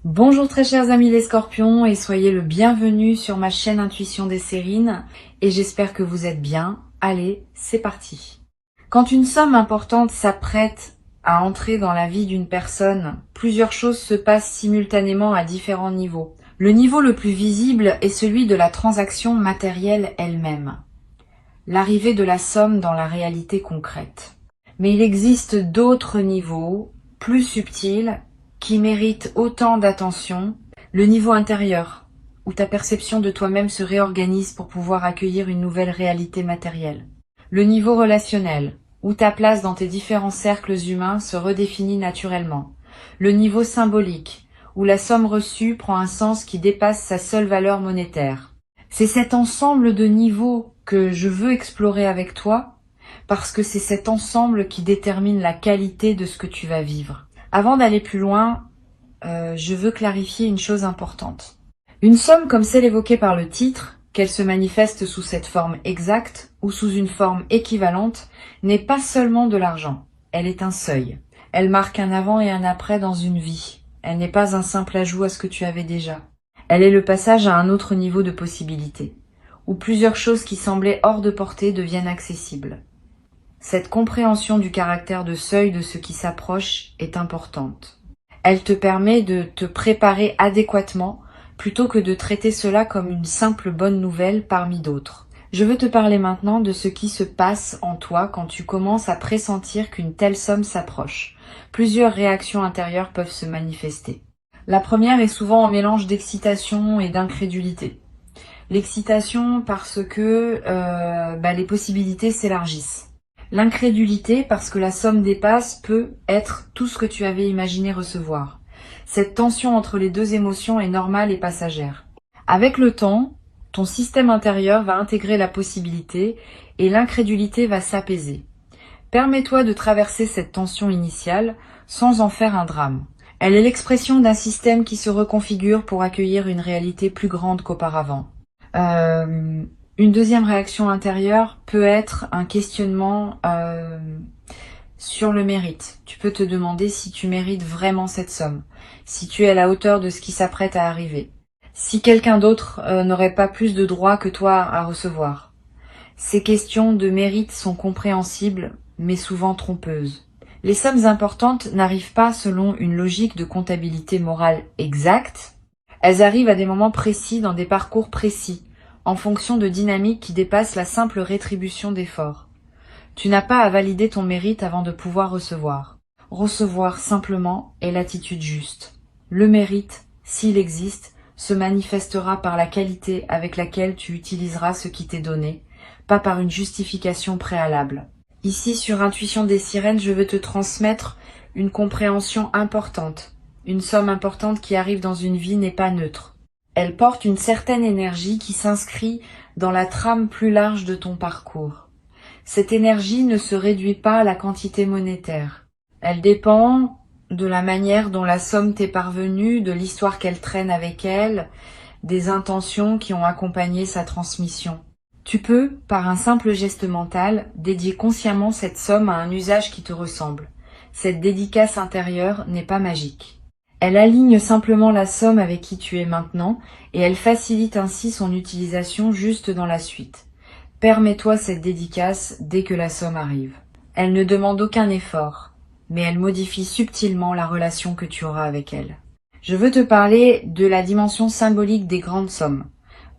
Bonjour très chers amis les scorpions et soyez le bienvenu sur ma chaîne Intuition des Sérines et j'espère que vous êtes bien. Allez, c'est parti. Quand une somme importante s'apprête à entrer dans la vie d'une personne, plusieurs choses se passent simultanément à différents niveaux. Le niveau le plus visible est celui de la transaction matérielle elle-même, l'arrivée de la somme dans la réalité concrète. Mais il existe d'autres niveaux, plus subtils, qui méritent autant d'attention. Le niveau intérieur, où ta perception de toi-même se réorganise pour pouvoir accueillir une nouvelle réalité matérielle. Le niveau relationnel, où ta place dans tes différents cercles humains se redéfinit naturellement. Le niveau symbolique, où la somme reçue prend un sens qui dépasse sa seule valeur monétaire. C'est cet ensemble de niveaux que je veux explorer avec toi, parce que c'est cet ensemble qui détermine la qualité de ce que tu vas vivre. Avant d'aller plus loin, je veux clarifier une chose importante. Une somme comme celle évoquée par le titre, qu'elle se manifeste sous cette forme exacte ou sous une forme équivalente, n'est pas seulement de l'argent, elle est un seuil. Elle marque un avant et un après dans une vie. Elle n'est pas un simple ajout à ce que tu avais déjà. Elle est le passage à un autre niveau de possibilité, où plusieurs choses qui semblaient hors de portée deviennent accessibles. Cette compréhension du caractère de seuil de ce qui s'approche est importante. Elle te permet de te préparer adéquatement plutôt que de traiter cela comme une simple bonne nouvelle parmi d'autres. Je veux te parler maintenant de ce qui se passe en toi quand tu commences à pressentir qu'une telle somme s'approche. Plusieurs réactions intérieures peuvent se manifester. La première est souvent un mélange d'excitation et d'incrédulité. L'excitation parce que les possibilités s'élargissent. L'incrédulité parce que la somme dépasse peut être tout ce que tu avais imaginé recevoir. Cette tension entre les deux émotions est normale et passagère. Avec le temps, ton système intérieur va intégrer la possibilité et l'incrédulité va s'apaiser. Permets-toi de traverser cette tension initiale sans en faire un drame. Elle est l'expression d'un système qui se reconfigure pour accueillir une réalité plus grande qu'auparavant. Une deuxième réaction intérieure peut être un questionnement sur le mérite. Tu peux te demander si tu mérites vraiment cette somme, si tu es à la hauteur de ce qui s'apprête à arriver, si quelqu'un d'autre n'aurait pas plus de droits que toi à recevoir. Ces questions de mérite sont compréhensibles, mais souvent trompeuses. Les sommes importantes n'arrivent pas selon une logique de comptabilité morale exacte. Elles arrivent à des moments précis, dans des parcours précis, en fonction de dynamiques qui dépassent la simple rétribution d'efforts. Tu n'as pas à valider ton mérite avant de pouvoir recevoir. Recevoir simplement est l'attitude juste. Le mérite, s'il existe, se manifestera par la qualité avec laquelle tu utiliseras ce qui t'est donné, pas par une justification préalable. Ici, sur Intuition des Sirènes, je veux te transmettre une compréhension importante. Une somme importante qui arrive dans une vie n'est pas neutre. Elle porte une certaine énergie qui s'inscrit dans la trame plus large de ton parcours. Cette énergie ne se réduit pas à la quantité monétaire. Elle dépend de la manière dont la somme t'est parvenue, de l'histoire qu'elle traîne avec elle, des intentions qui ont accompagné sa transmission. Tu peux, par un simple geste mental, dédier consciemment cette somme à un usage qui te ressemble. Cette dédicace intérieure n'est pas magique. Elle aligne simplement la somme avec qui tu es maintenant et elle facilite ainsi son utilisation juste dans la suite. Permets-toi cette dédicace dès que la somme arrive. Elle ne demande aucun effort, mais elle modifie subtilement la relation que tu auras avec elle. Je veux te parler de la dimension symbolique des grandes sommes.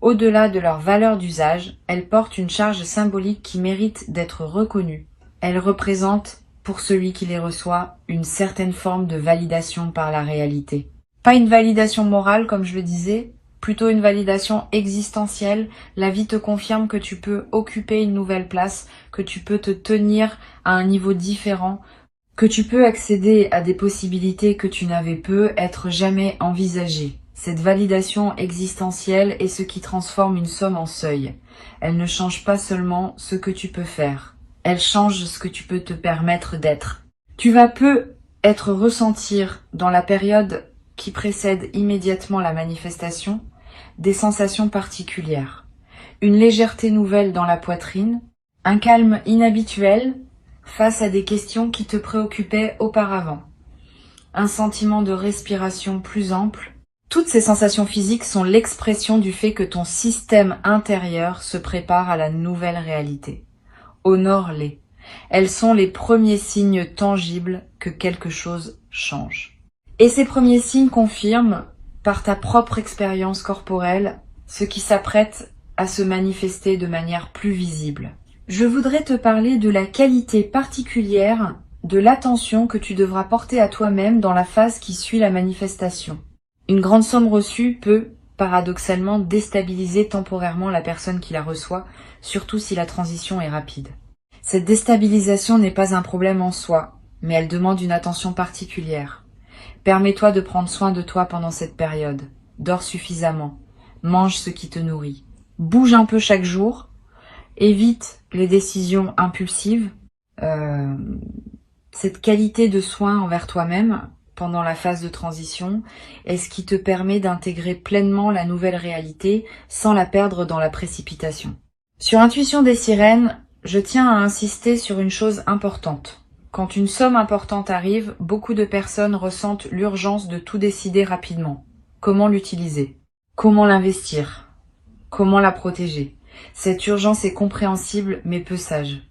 Au-delà de leur valeur d'usage, elles portent une charge symbolique qui mérite d'être reconnue. Elles représentent, pour celui qui les reçoit, une certaine forme de validation par la réalité. Pas une validation morale, comme je le disais, plutôt une validation existentielle. La vie te confirme que tu peux occuper une nouvelle place, que tu peux te tenir à un niveau différent, que tu peux accéder à des possibilités que tu n'avais peut être jamais envisagées. Cette validation existentielle est ce qui transforme une somme en seuil. Elle ne change pas seulement ce que tu peux faire. Elle change ce que tu peux te permettre d'être. Tu vas peu être ressentir dans la période qui précède immédiatement la manifestation des sensations particulières. Une légèreté nouvelle dans la poitrine, un calme inhabituel face à des questions qui te préoccupaient auparavant, un sentiment de respiration plus ample Toutes ces sensations physiques sont l'expression du fait que ton système intérieur se prépare à la nouvelle réalité. Honore-les. Elles sont les premiers signes tangibles que quelque chose change. Et ces premiers signes confirment, par ta propre expérience corporelle, ce qui s'apprête à se manifester de manière plus visible. Je voudrais te parler de la qualité particulière de l'attention que tu devras porter à toi-même dans la phase qui suit la manifestation. Une grande somme reçue peut, paradoxalement, déstabiliser temporairement la personne qui la reçoit, surtout si la transition est rapide. Cette déstabilisation n'est pas un problème en soi, mais elle demande une attention particulière. Permets-toi de prendre soin de toi pendant cette période. Dors suffisamment. Mange ce qui te nourrit. Bouge un peu chaque jour. Évite les décisions impulsives. Cette qualité de soin envers toi-même pendant la phase de transition est ce qui te permet d'intégrer pleinement la nouvelle réalité sans la perdre dans la précipitation. Sur Intuition des sirènes, je tiens à insister sur une chose importante. Quand une somme importante arrive, beaucoup de personnes ressentent l'urgence de tout décider rapidement. Comment l'utiliser? Comment l'investir? Comment la protéger? Cette urgence est compréhensible mais peu sage.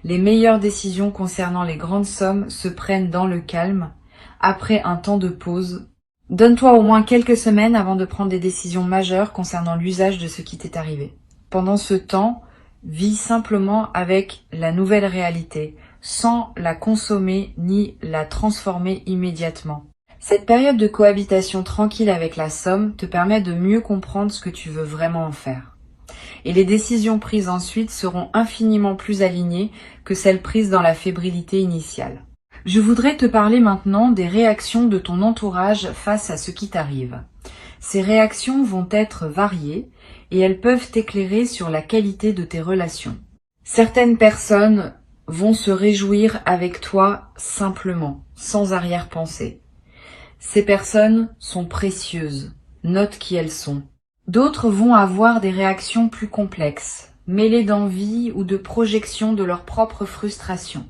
Les meilleures décisions concernant les grandes sommes se prennent dans le calme, après un temps de pause. Donne-toi au moins quelques semaines avant de prendre des décisions majeures concernant l'usage de ce qui t'est arrivé. Pendant ce temps, vis simplement avec la nouvelle réalité, sans la consommer ni la transformer immédiatement. Cette période de cohabitation tranquille avec la somme te permet de mieux comprendre ce que tu veux vraiment en faire. Et les décisions prises ensuite seront infiniment plus alignées que celles prises dans la fébrilité initiale. Je voudrais te parler maintenant des réactions de ton entourage face à ce qui t'arrive. Ces réactions vont être variées et elles peuvent t'éclairer sur la qualité de tes relations. Certaines personnes vont se réjouir avec toi simplement, sans arrière-pensée. Ces personnes sont précieuses, note qui elles sont. D'autres vont avoir des réactions plus complexes, mêlées d'envie ou de projection de leur propre frustration.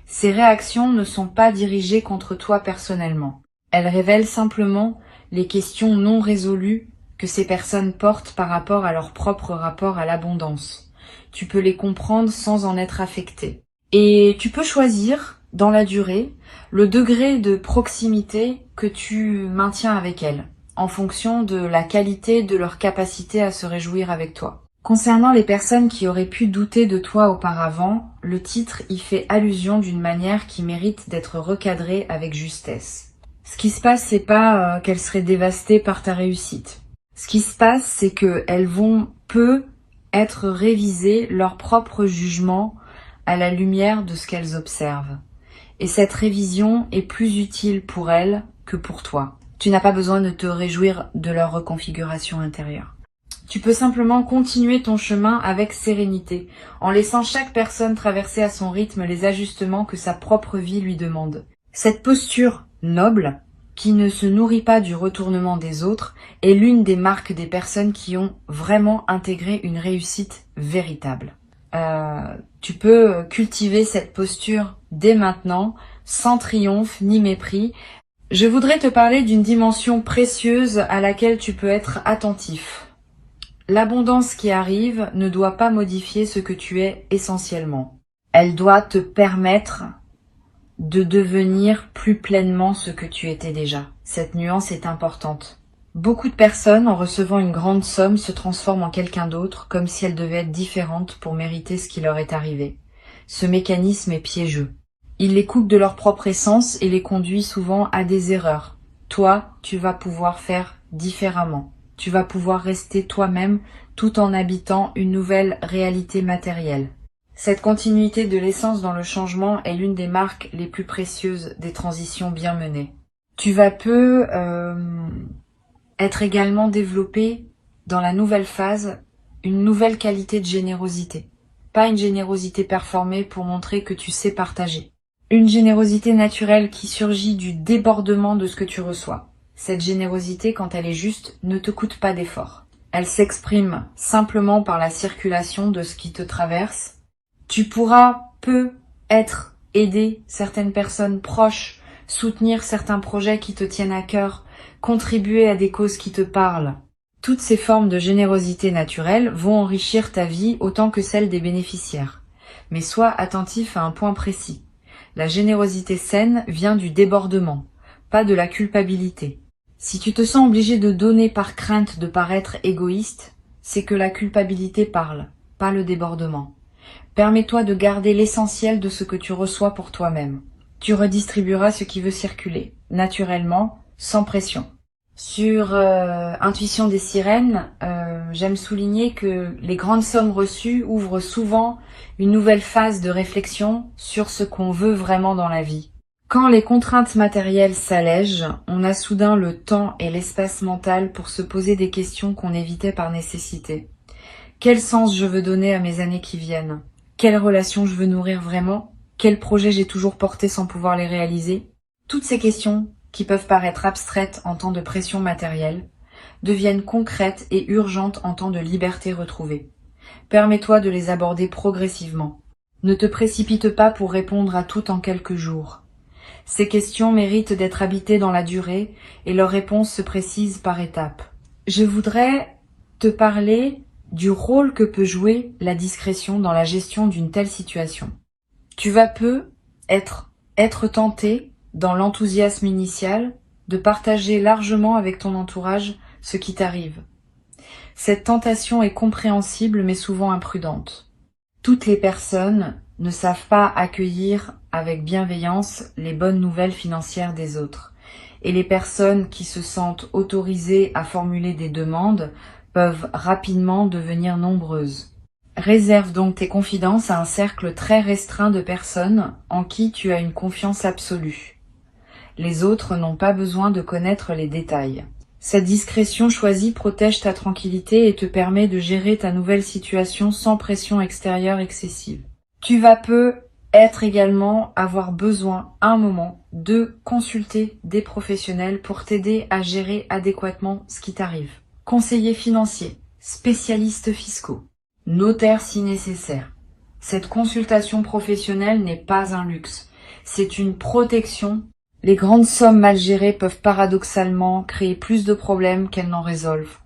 Ces réactions ne sont pas dirigées contre toi personnellement. Elles révèlent simplement les questions non résolues que ces personnes portent par rapport à leur propre rapport à l'abondance. Tu peux les comprendre sans en être affecté. Et tu peux choisir, dans la durée, le degré de proximité que tu maintiens avec elles, en fonction de la qualité de leur capacité à se réjouir avec toi. Concernant les personnes qui auraient pu douter de toi auparavant, le titre y fait allusion d'une manière qui mérite d'être recadrée avec justesse. Ce qui se passe, c'est pas qu'elles seraient dévastées par ta réussite. Ce qui se passe, c'est qu'elles vont être réviser leur propre jugement à la lumière de ce qu'elles observent. Et cette révision est plus utile pour elles que pour toi. Tu n'as pas besoin de te réjouir de leur reconfiguration intérieure. Tu peux simplement continuer ton chemin avec sérénité, en laissant chaque personne traverser à son rythme les ajustements que sa propre vie lui demande. Cette posture noble, qui ne se nourrit pas du retournement des autres, est l'une des marques des personnes qui ont vraiment intégré une réussite véritable. Tu peux cultiver cette posture dès maintenant, sans triomphe ni mépris. Je voudrais te parler d'une dimension précieuse à laquelle tu peux être attentif. L'abondance qui arrive ne doit pas modifier ce que tu es essentiellement. Elle doit te permettre de devenir plus pleinement ce que tu étais déjà. Cette nuance est importante. Beaucoup de personnes, en recevant une grande somme, se transforment en quelqu'un d'autre, comme si elles devaient être différentes pour mériter ce qui leur est arrivé. Ce mécanisme est piégeux. Il les coupe de leur propre essence et les conduit souvent à des erreurs. Toi, tu vas pouvoir faire différemment. Tu vas pouvoir rester toi-même tout en habitant une nouvelle réalité matérielle. Cette continuité de l'essence dans le changement est l'une des marques les plus précieuses des transitions bien menées. Tu vas être également développé dans la nouvelle phase une nouvelle qualité de générosité. Pas une générosité performée pour montrer que tu sais partager. Une générosité naturelle qui surgit du débordement de ce que tu reçois. Cette générosité, quand elle est juste, ne te coûte pas d'effort. Elle s'exprime simplement par la circulation de ce qui te traverse. Tu pourras aider certaines personnes proches, soutenir certains projets qui te tiennent à cœur contribuer à des causes qui te parlent. Toutes ces formes de générosité naturelle vont enrichir ta vie autant que celle des bénéficiaires. Mais sois attentif à un point précis. La générosité saine vient du débordement, pas de la culpabilité. Si tu te sens obligé de donner par crainte de paraître égoïste, c'est que la culpabilité parle, pas le débordement. Permets-toi de garder l'essentiel de ce que tu reçois pour toi-même. Tu redistribueras ce qui veut circuler, naturellement, sans pression. Sur Intuition des sirènes, j'aime souligner que les grandes sommes reçues ouvrent souvent une nouvelle phase de réflexion sur ce qu'on veut vraiment dans la vie. Quand les contraintes matérielles s'allègent, on a soudain le temps et l'espace mental pour se poser des questions qu'on évitait par nécessité. Quel sens je veux donner à mes années qui viennent? Quelles relations je veux nourrir vraiment? Quels projets j'ai toujours portés sans pouvoir les réaliser? Toutes ces questions, qui peuvent paraître abstraites en temps de pression matérielle, deviennent concrètes et urgentes en temps de liberté retrouvée. Permets-toi de les aborder progressivement. Ne te précipite pas pour répondre à tout en quelques jours. Ces questions méritent d'être habitées dans la durée et leurs réponses se précisent par étapes. Je voudrais te parler du rôle que peut jouer la discrétion dans la gestion d'une telle situation. Tu vas peu être tenté, dans l'enthousiasme initial, de partager largement avec ton entourage ce qui t'arrive. Cette tentation est compréhensible mais souvent imprudente. Toutes les personnes ne savent pas accueillir avec bienveillance les bonnes nouvelles financières des autres. Et les personnes qui se sentent autorisées à formuler des demandes peuvent rapidement devenir nombreuses. Réserve donc tes confidences à un cercle très restreint de personnes en qui tu as une confiance absolue. Les autres n'ont pas besoin de connaître les détails. Cette discrétion choisie protège ta tranquillité et te permet de gérer ta nouvelle situation sans pression extérieure excessive. Tu vas peu également avoir besoin, à un moment, de consulter des professionnels pour t'aider à gérer adéquatement ce qui t'arrive. Conseillers financiers, spécialistes fiscaux, notaire si nécessaire. Cette consultation professionnelle n'est pas un luxe, c'est une protection. Les grandes sommes mal gérées peuvent paradoxalement créer plus de problèmes qu'elles n'en résolvent.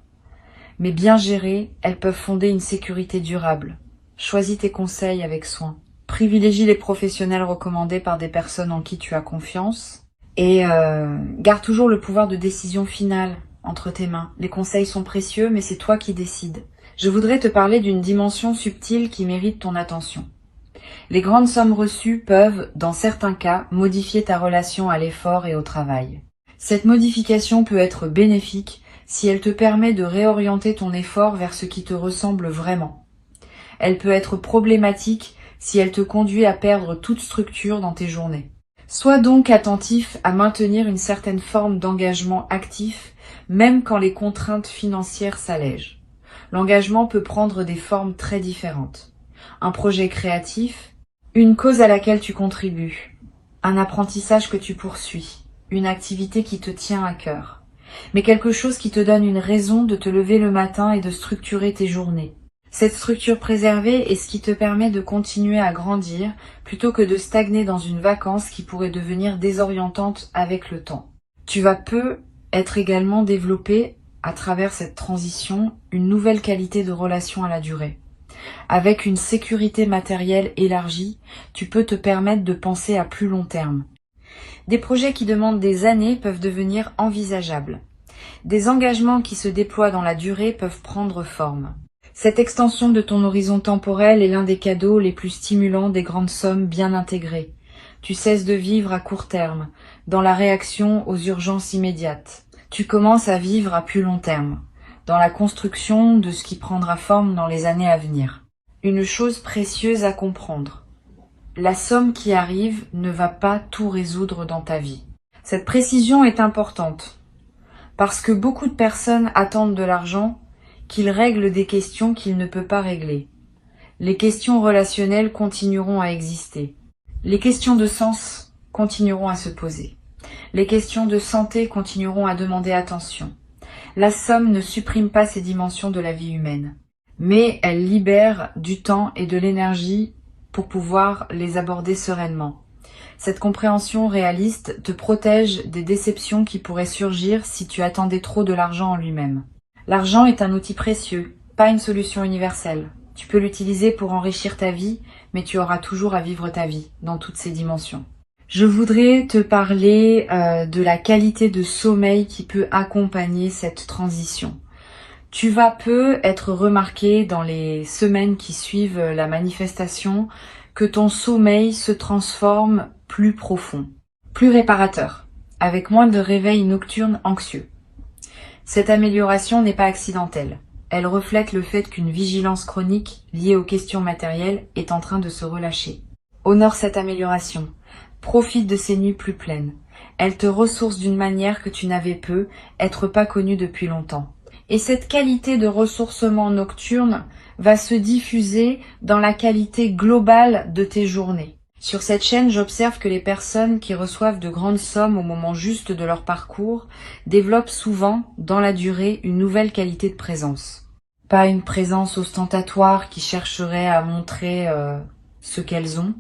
Mais bien gérées, elles peuvent fonder une sécurité durable. Choisis tes conseils avec soin. Privilégie les professionnels recommandés par des personnes en qui tu as confiance. Et garde toujours le pouvoir de décision finale entre tes mains. Les conseils sont précieux, mais c'est toi qui décides. Je voudrais te parler d'une dimension subtile qui mérite ton attention. Les grandes sommes reçues peuvent, dans certains cas, modifier ta relation à l'effort et au travail. Cette modification peut être bénéfique si elle te permet de réorienter ton effort vers ce qui te ressemble vraiment. Elle peut être problématique si elle te conduit à perdre toute structure dans tes journées. Sois donc attentif à maintenir une certaine forme d'engagement actif, même quand les contraintes financières s'allègent. L'engagement peut prendre des formes très différentes. Un projet créatif, une cause à laquelle tu contribues, un apprentissage que tu poursuis, une activité qui te tient à cœur, mais quelque chose qui te donne une raison de te lever le matin et de structurer tes journées. Cette structure préservée est ce qui te permet de continuer à grandir plutôt que de stagner dans une vacance qui pourrait devenir désorientante avec le temps. Tu vas peu être également développé à travers cette transition une nouvelle qualité de relation à la durée. Avec une sécurité matérielle élargie, tu peux te permettre de penser à plus long terme. Des projets qui demandent des années peuvent devenir envisageables. Des engagements qui se déploient dans la durée peuvent prendre forme. Cette extension de ton horizon temporel est l'un des cadeaux les plus stimulants des grandes sommes bien intégrées. Tu cesses de vivre à court terme, dans la réaction aux urgences immédiates. Tu commences à vivre à plus long terme, dans la construction de ce qui prendra forme dans les années à venir. Une chose précieuse à comprendre. La somme qui arrive ne va pas tout résoudre dans ta vie. Cette précision est importante, parce que beaucoup de personnes attendent de l'argent qu'il règle des questions qu'il ne peut pas régler. Les questions relationnelles continueront à exister. Les questions de sens continueront à se poser. Les questions de santé continueront à demander attention. La somme ne supprime pas ces dimensions de la vie humaine, mais elle libère du temps et de l'énergie pour pouvoir les aborder sereinement. Cette compréhension réaliste te protège des déceptions qui pourraient surgir si tu attendais trop de l'argent en lui-même. L'argent est un outil précieux, pas une solution universelle. Tu peux l'utiliser pour enrichir ta vie, mais tu auras toujours à vivre ta vie, dans toutes ses dimensions. Je voudrais te parler de la qualité de sommeil qui peut accompagner cette transition. Tu vas peu être remarqué dans les semaines qui suivent la manifestation que ton sommeil se transforme plus profond, plus réparateur, avec moins de réveils nocturnes anxieux. Cette amélioration n'est pas accidentelle. Elle reflète le fait qu'une vigilance chronique liée aux questions matérielles est en train de se relâcher. Honore cette amélioration. Profite de ces nuits plus pleines. Elle te ressource d'une manière que tu n'avais peu, être pas connue depuis longtemps. Et cette qualité de ressourcement nocturne va se diffuser dans la qualité globale de tes journées. Sur cette chaîne, j'observe que les personnes qui reçoivent de grandes sommes au moment juste de leur parcours développent souvent, dans la durée, une nouvelle qualité de présence. Pas une présence ostentatoire qui chercherait à montrer ce qu'elles ont,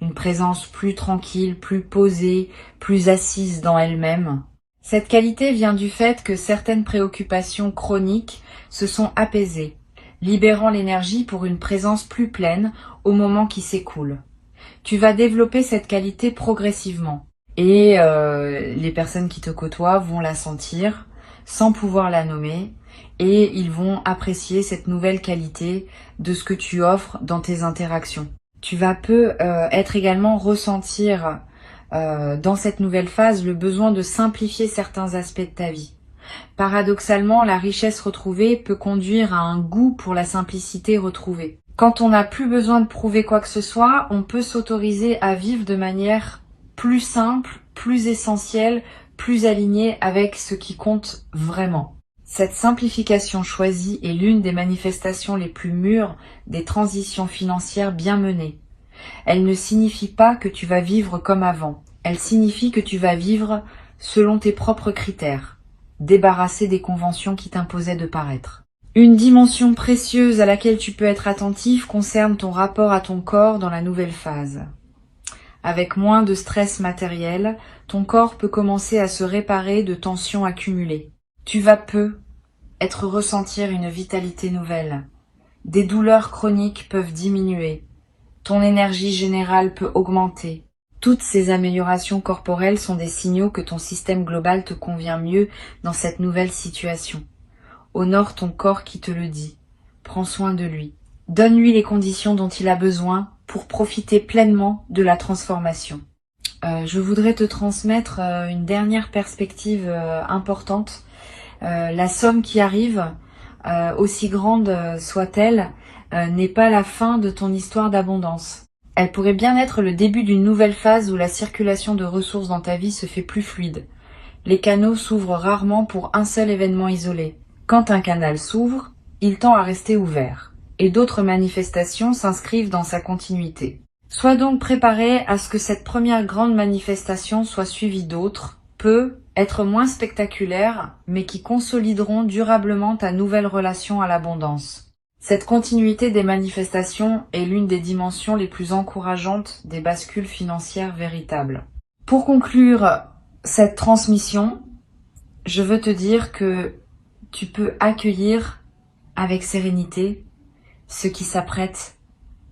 une présence plus tranquille, plus posée, plus assise dans elle-même. Cette qualité vient du fait que certaines préoccupations chroniques se sont apaisées, libérant l'énergie pour une présence plus pleine au moment qui s'écoule. Tu vas développer cette qualité progressivement et les personnes qui te côtoient vont la sentir sans pouvoir la nommer et ils vont apprécier cette nouvelle qualité de ce que tu offres dans tes interactions. Tu vas peu être également ressentir dans cette nouvelle phase le besoin de simplifier certains aspects de ta vie. Paradoxalement, la richesse retrouvée peut conduire à un goût pour la simplicité retrouvée. Quand on n'a plus besoin de prouver quoi que ce soit, on peut s'autoriser à vivre de manière plus simple, plus essentielle, plus alignée avec ce qui compte vraiment. Cette simplification choisie est l'une des manifestations les plus mûres des transitions financières bien menées. Elle ne signifie pas que tu vas vivre comme avant. Elle signifie que tu vas vivre selon tes propres critères, débarrassé des conventions qui t'imposaient de paraître. Une dimension précieuse à laquelle tu peux être attentif concerne ton rapport à ton corps dans la nouvelle phase. Avec moins de stress matériel, ton corps peut commencer à se réparer de tensions accumulées. Tu vas peu être ressentir une vitalité nouvelle. Des douleurs chroniques peuvent diminuer. Ton énergie générale peut augmenter. Toutes ces améliorations corporelles sont des signaux que ton système global te convient mieux dans cette nouvelle situation. Honore ton corps qui te le dit. Prends soin de lui. Donne-lui les conditions dont il a besoin pour profiter pleinement de la transformation. Je voudrais te transmettre une dernière perspective importante. La somme qui arrive, aussi grande soit-elle, n'est pas la fin de ton histoire d'abondance. Elle pourrait bien être le début d'une nouvelle phase où la circulation de ressources dans ta vie se fait plus fluide. Les canaux s'ouvrent rarement pour un seul événement isolé. Quand un canal s'ouvre, il tend à rester ouvert, et d'autres manifestations s'inscrivent dans sa continuité. Sois donc préparé à ce que cette première grande manifestation soit suivie d'autres, peu, être moins spectaculaires, mais qui consolideront durablement ta nouvelle relation à l'abondance. Cette continuité des manifestations est l'une des dimensions les plus encourageantes des bascules financières véritables. Pour conclure cette transmission, je veux te dire que tu peux accueillir avec sérénité ce qui s'apprête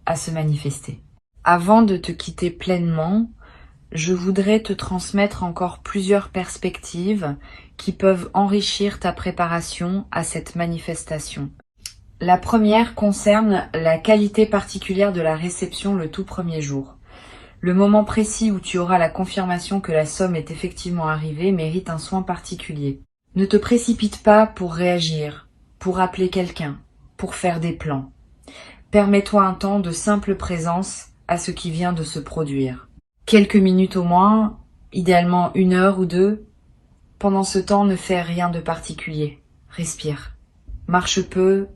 à se manifester. Avant de te quitter pleinement, je voudrais te transmettre encore plusieurs perspectives qui peuvent enrichir ta préparation à cette manifestation. La première concerne la qualité particulière de la réception le tout premier jour. Le moment précis où tu auras la confirmation que la somme est effectivement arrivée mérite un soin particulier. Ne te précipite pas pour réagir, pour appeler quelqu'un, pour faire des plans. Permets-toi un temps de simple présence à ce qui vient de se produire. Quelques minutes au moins, idéalement 1 heure ou 2. Pendant ce temps, ne fais rien de particulier. Respire. Marche peu,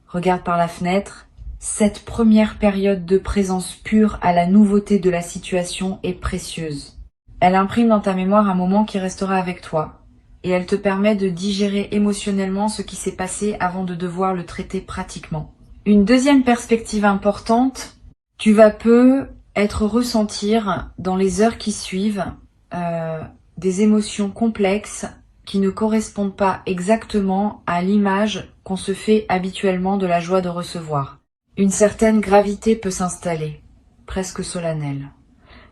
regarde par la fenêtre. Cette première période de présence pure à la nouveauté de la situation est précieuse. Elle imprime dans ta mémoire un moment qui restera avec toi, et elle te permet de digérer émotionnellement ce qui s'est passé avant de devoir le traiter pratiquement. Une deuxième perspective importante, tu vas peu être ressentir dans les heures qui suivent des émotions complexes qui ne correspondent pas exactement à l'image qu'on se fait habituellement de la joie de recevoir. Une certaine gravité peut s'installer, presque solennelle.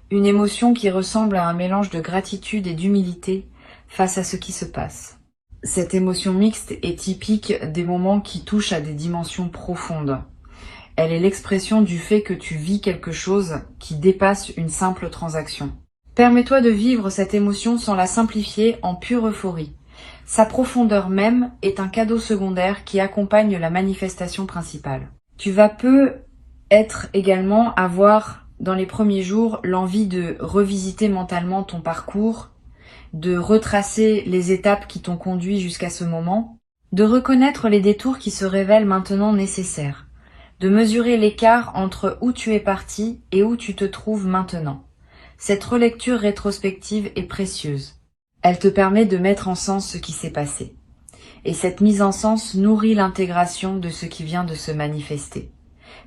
Une émotion qui ressemble à un mélange de gratitude et d'humilité face à ce qui se passe. Cette émotion mixte est typique des moments qui touchent à des dimensions profondes. Elle est l'expression du fait que tu vis quelque chose qui dépasse une simple transaction. Permets-toi de vivre cette émotion sans la simplifier en pure euphorie. Sa profondeur même est un cadeau secondaire qui accompagne la manifestation principale. Tu vas peut-être également avoir, dans les premiers jours, l'envie de revisiter mentalement ton parcours, de retracer les étapes qui t'ont conduit jusqu'à ce moment, de reconnaître les détours qui se révèlent maintenant nécessaires, de mesurer l'écart entre où tu es parti et où tu te trouves maintenant. Cette relecture rétrospective est précieuse. Elle te permet de mettre en sens ce qui s'est passé. Et cette mise en sens nourrit l'intégration de ce qui vient de se manifester.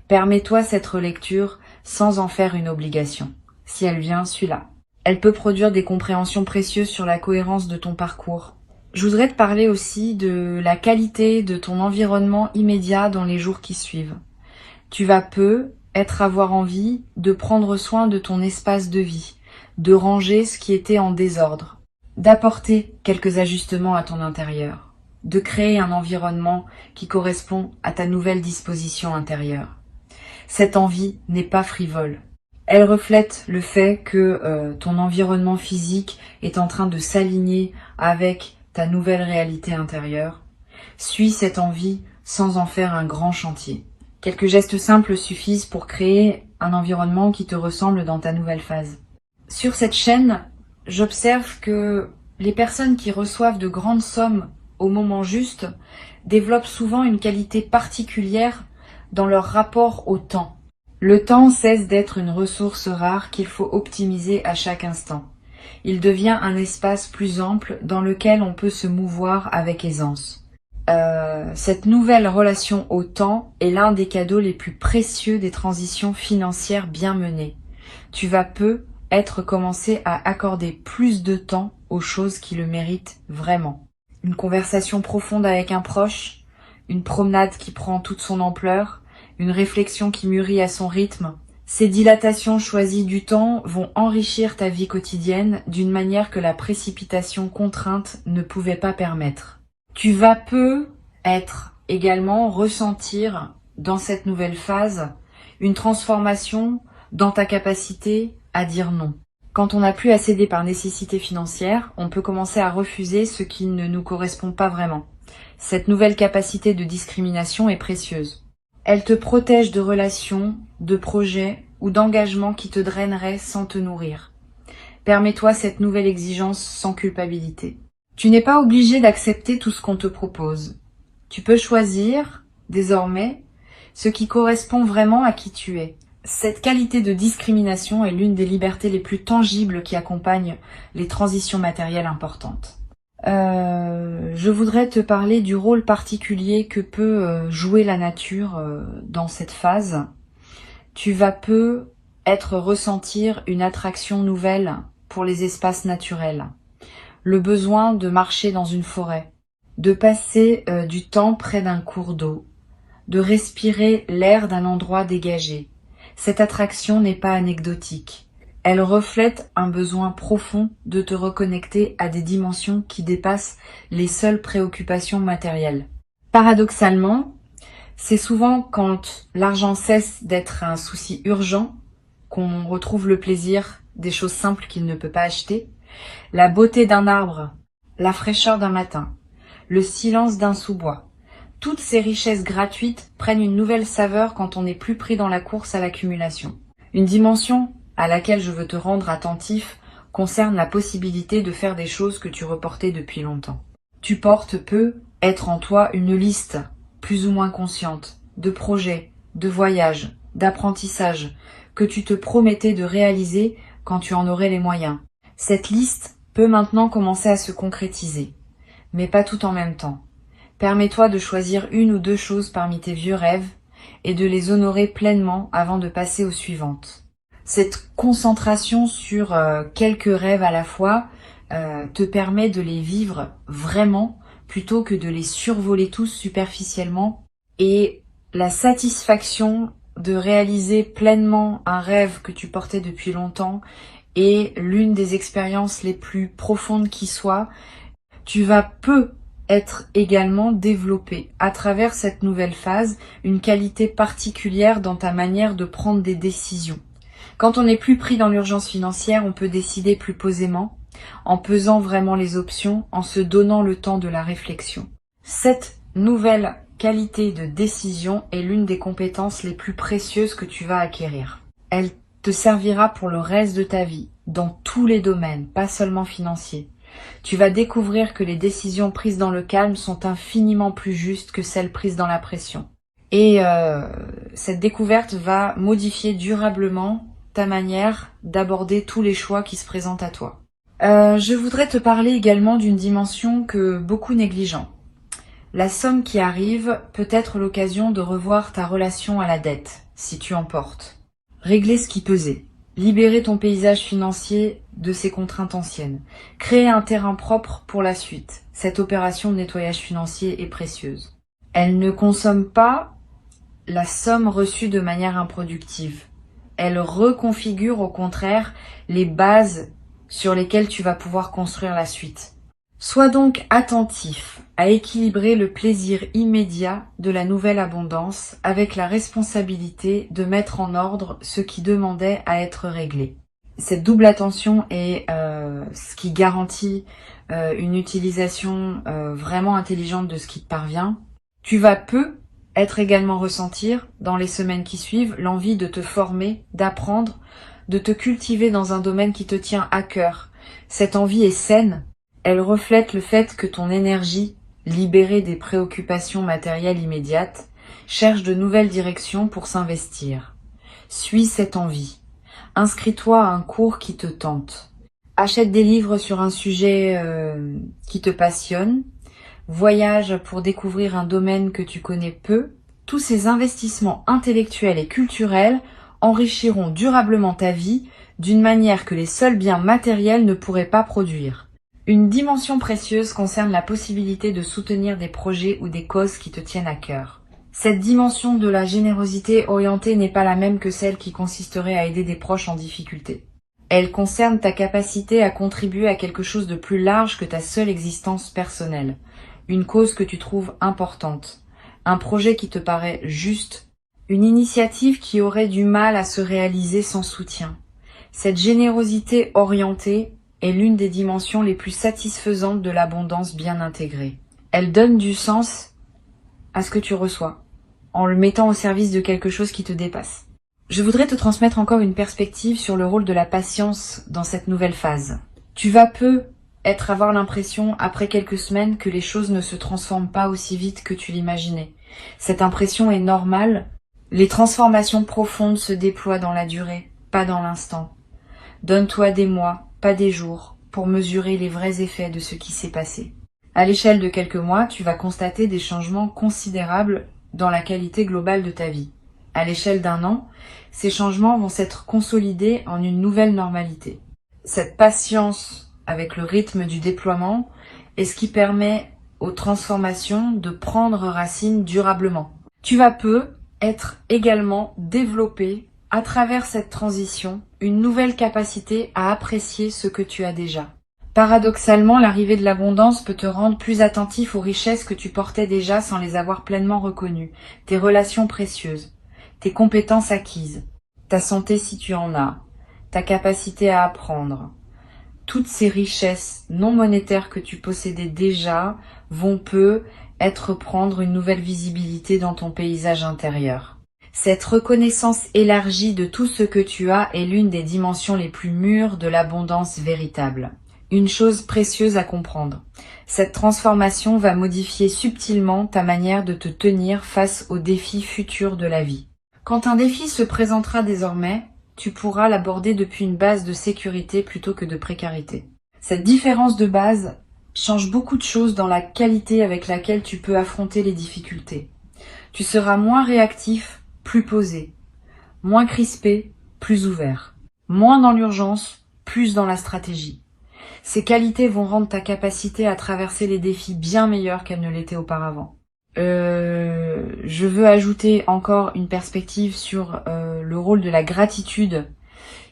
Permets-toi cette relecture sans en faire une obligation. Si elle vient, suis-la. Elle peut produire des compréhensions précieuses sur la cohérence de ton parcours. Je voudrais te parler aussi de la qualité de ton environnement immédiat dans les jours qui suivent. Tu vas avoir envie de prendre soin de ton espace de vie, de ranger ce qui était en désordre, d'apporter quelques ajustements à ton intérieur, de créer un environnement qui correspond à ta nouvelle disposition intérieure. Cette envie n'est pas frivole. Elle reflète le fait que ton environnement physique est en train de s'aligner avec ta nouvelle réalité intérieure. Suis cette envie sans en faire un grand chantier. Quelques gestes simples suffisent pour créer un environnement qui te ressemble dans ta nouvelle phase. Sur cette chaîne, j'observe que les personnes qui reçoivent de grandes sommes au moment juste développent souvent une qualité particulière dans leur rapport au temps. Le temps cesse d'être une ressource rare qu'il faut optimiser à chaque instant. Il devient un espace plus ample dans lequel on peut se mouvoir avec aisance. Cette nouvelle relation au temps est l'un des cadeaux les plus précieux des transitions financières bien menées. Tu vas commencer à accorder plus de temps aux choses qui le méritent vraiment. Une conversation profonde avec un proche, une promenade qui prend toute son ampleur, une réflexion qui mûrit à son rythme. Ces dilatations choisies du temps vont enrichir ta vie quotidienne d'une manière que la précipitation contrainte ne pouvait pas permettre. Tu vas également ressentir dans cette nouvelle phase une transformation dans ta capacité à dire non. Quand on n'a plus à céder par nécessité financière, on peut commencer à refuser ce qui ne nous correspond pas vraiment. Cette nouvelle capacité de discrimination est précieuse. Elle te protège de relations, de projets ou d'engagements qui te draineraient sans te nourrir. Permets-toi cette nouvelle exigence sans culpabilité. Tu n'es pas obligé d'accepter tout ce qu'on te propose. Tu peux choisir, désormais, ce qui correspond vraiment à qui tu es. Cette qualité de discrimination est l'une des libertés les plus tangibles qui accompagnent les transitions matérielles importantes. Je voudrais te parler du rôle particulier que peut jouer la nature dans cette phase. Tu vas ressentir une attraction nouvelle pour les espaces naturels. Le besoin de marcher dans une forêt, de passer du temps près d'un cours d'eau, de respirer l'air d'un endroit dégagé. Cette attraction n'est pas anecdotique. Elle reflète un besoin profond de te reconnecter à des dimensions qui dépassent les seules préoccupations matérielles. Paradoxalement, c'est souvent quand l'argent cesse d'être un souci urgent qu'on retrouve le plaisir des choses simples qu'il ne peut pas acheter. La beauté d'un arbre, la fraîcheur d'un matin, le silence d'un sous-bois. Toutes ces richesses gratuites prennent une nouvelle saveur quand on n'est plus pris dans la course à l'accumulation. Une dimension à laquelle je veux te rendre attentif concerne la possibilité de faire des choses que tu reportais depuis longtemps. Tu être en toi une liste, plus ou moins consciente, de projets, de voyages, d'apprentissages, que tu te promettais de réaliser quand tu en aurais les moyens. Cette liste peut maintenant commencer à se concrétiser, mais pas tout en même temps. Permets-toi de choisir une ou deux choses parmi tes vieux rêves et de les honorer pleinement avant de passer aux suivantes. Cette concentration sur quelques rêves à la fois te permet de les vivre vraiment plutôt que de les survoler tous superficiellement. Et la satisfaction de réaliser pleinement un rêve que tu portais depuis longtemps est l'une des expériences les plus profondes qui soit. Tu vas être également développé à travers cette nouvelle phase une qualité particulière dans ta manière de prendre des décisions. Quand on n'est plus pris dans l'urgence financière, on peut décider plus posément, en pesant vraiment les options, en se donnant le temps de la réflexion. Cette nouvelle qualité de décision est l'une des compétences les plus précieuses que tu vas acquérir. Elle te servira pour le reste de ta vie, dans tous les domaines, pas seulement financiers. Tu vas découvrir que les décisions prises dans le calme sont infiniment plus justes que celles prises dans la pression. Et cette découverte va modifier durablement ta manière d'aborder tous les choix qui se présentent à toi. Je voudrais te parler également d'une dimension que beaucoup négligent. La somme qui arrive peut être l'occasion de revoir ta relation à la dette, si tu en portes. Régler ce qui pesait. Libérer ton paysage financier de ses contraintes anciennes. Créer un terrain propre pour la suite. Cette opération de nettoyage financier est précieuse. Elle ne consomme pas la somme reçue de manière improductive. Elle reconfigure au contraire les bases sur lesquelles tu vas pouvoir construire la suite. Sois donc attentif à équilibrer le plaisir immédiat de la nouvelle abondance avec la responsabilité de mettre en ordre ce qui demandait à être réglé. Cette double attention est ce qui garantit une utilisation vraiment intelligente de ce qui te parvient. Tu vas être également ressentir dans les semaines qui suivent l'envie de te former, d'apprendre, de te cultiver dans un domaine qui te tient à cœur. Cette envie est saine. Elle reflète le fait que ton énergie, libérée des préoccupations matérielles immédiates, cherche de nouvelles directions pour s'investir. Suis cette envie. Inscris-toi à un cours qui te tente. Achète des livres sur un sujet qui te passionne. Voyage pour découvrir un domaine que tu connais peu. Tous ces investissements intellectuels et culturels enrichiront durablement ta vie d'une manière que les seuls biens matériels ne pourraient pas produire. Une dimension précieuse concerne la possibilité de soutenir des projets ou des causes qui te tiennent à cœur. Cette dimension de la générosité orientée n'est pas la même que celle qui consisterait à aider des proches en difficulté. Elle concerne ta capacité à contribuer à quelque chose de plus large que ta seule existence personnelle. Une cause que tu trouves importante. Un projet qui te paraît juste. Une initiative qui aurait du mal à se réaliser sans soutien. Cette générosité orientée est l'une des dimensions les plus satisfaisantes de l'abondance bien intégrée. Elle donne du sens à ce que tu reçois, en le mettant au service de quelque chose qui te dépasse. Je voudrais te transmettre encore une perspective sur le rôle de la patience dans cette nouvelle phase. Tu vas avoir l'impression, après quelques semaines, que les choses ne se transforment pas aussi vite que tu l'imaginais. Cette impression est normale. Les transformations profondes se déploient dans la durée, pas dans l'instant. Donne-toi des mois, pas des jours, pour mesurer les vrais effets de ce qui s'est passé. À l'échelle de quelques mois, tu vas constater des changements considérables dans la qualité globale de ta vie. À l'échelle d'un an, ces changements vont s'être consolidés en une nouvelle normalité. Cette patience avec le rythme du déploiement est ce qui permet aux transformations de prendre racine durablement. Tu vas être également développé à travers cette transition, une nouvelle capacité à apprécier ce que tu as déjà. Paradoxalement, l'arrivée de l'abondance peut te rendre plus attentif aux richesses que tu portais déjà sans les avoir pleinement reconnues, tes relations précieuses, tes compétences acquises, ta santé si tu en as, ta capacité à apprendre. Toutes ces richesses non monétaires que tu possédais déjà vont prendre une nouvelle visibilité dans ton paysage intérieur. Cette reconnaissance élargie de tout ce que tu as est l'une des dimensions les plus mûres de l'abondance véritable. Une chose précieuse à comprendre. Cette transformation va modifier subtilement ta manière de te tenir face aux défis futurs de la vie. Quand un défi se présentera désormais, tu pourras l'aborder depuis une base de sécurité plutôt que de précarité. Cette différence de base change beaucoup de choses dans la qualité avec laquelle tu peux affronter les difficultés. Tu seras moins réactif, plus posé, moins crispé, plus ouvert. Moins dans l'urgence, plus dans la stratégie. Ces qualités vont rendre ta capacité à traverser les défis bien meilleure qu'elle ne l'était auparavant. Je veux ajouter encore une perspective sur le rôle de la gratitude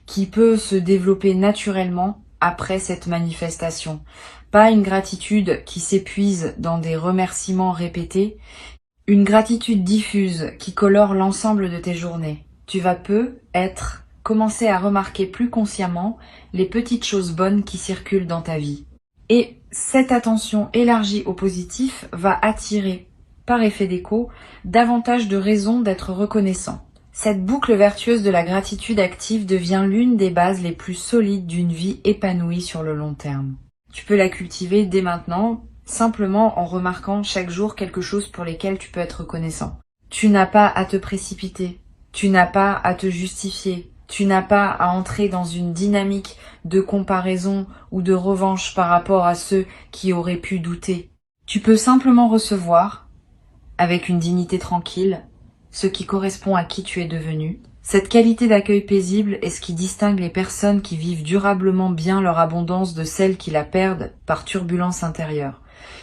qui peut se développer naturellement après cette manifestation. Pas une gratitude qui s'épuise dans des remerciements répétés, une gratitude diffuse qui colore l'ensemble de tes journées. Tu vas commencer à remarquer plus consciemment les petites choses bonnes qui circulent dans ta vie. Et cette attention élargie au positif va attirer, par effet d'écho, davantage de raisons d'être reconnaissant. Cette boucle vertueuse de la gratitude active devient l'une des bases les plus solides d'une vie épanouie sur le long terme. Tu peux la cultiver dès maintenant, simplement en remarquant chaque jour quelque chose pour lesquels tu peux être reconnaissant. Tu n'as pas à te précipiter, tu n'as pas à te justifier, tu n'as pas à entrer dans une dynamique de comparaison ou de revanche par rapport à ceux qui auraient pu douter. Tu peux simplement recevoir, avec une dignité tranquille, ce qui correspond à qui tu es devenu. Cette qualité d'accueil paisible est ce qui distingue les personnes qui vivent durablement bien leur abondance de celles qui la perdent par turbulence intérieure.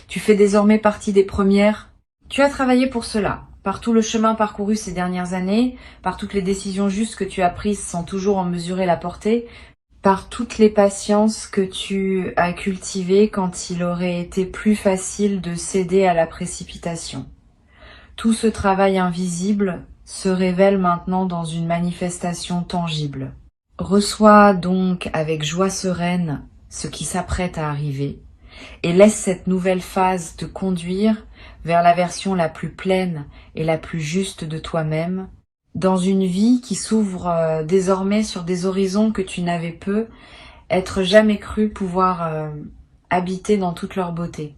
Tu fais désormais partie des premières. Tu as travaillé pour cela, par tout le chemin parcouru ces dernières années, par toutes les décisions justes que tu as prises sans toujours en mesurer la portée, par toutes les patiences que tu as cultivées quand il aurait été plus facile de céder à la précipitation. Tout ce travail invisible se révèle maintenant dans une manifestation tangible. Reçois donc avec joie sereine ce qui s'apprête à arriver et laisse cette nouvelle phase te conduire vers la version la plus pleine et la plus juste de toi-même, dans une vie qui s'ouvre désormais sur des horizons que tu n'avais jamais cru pouvoir habiter dans toute leur beauté.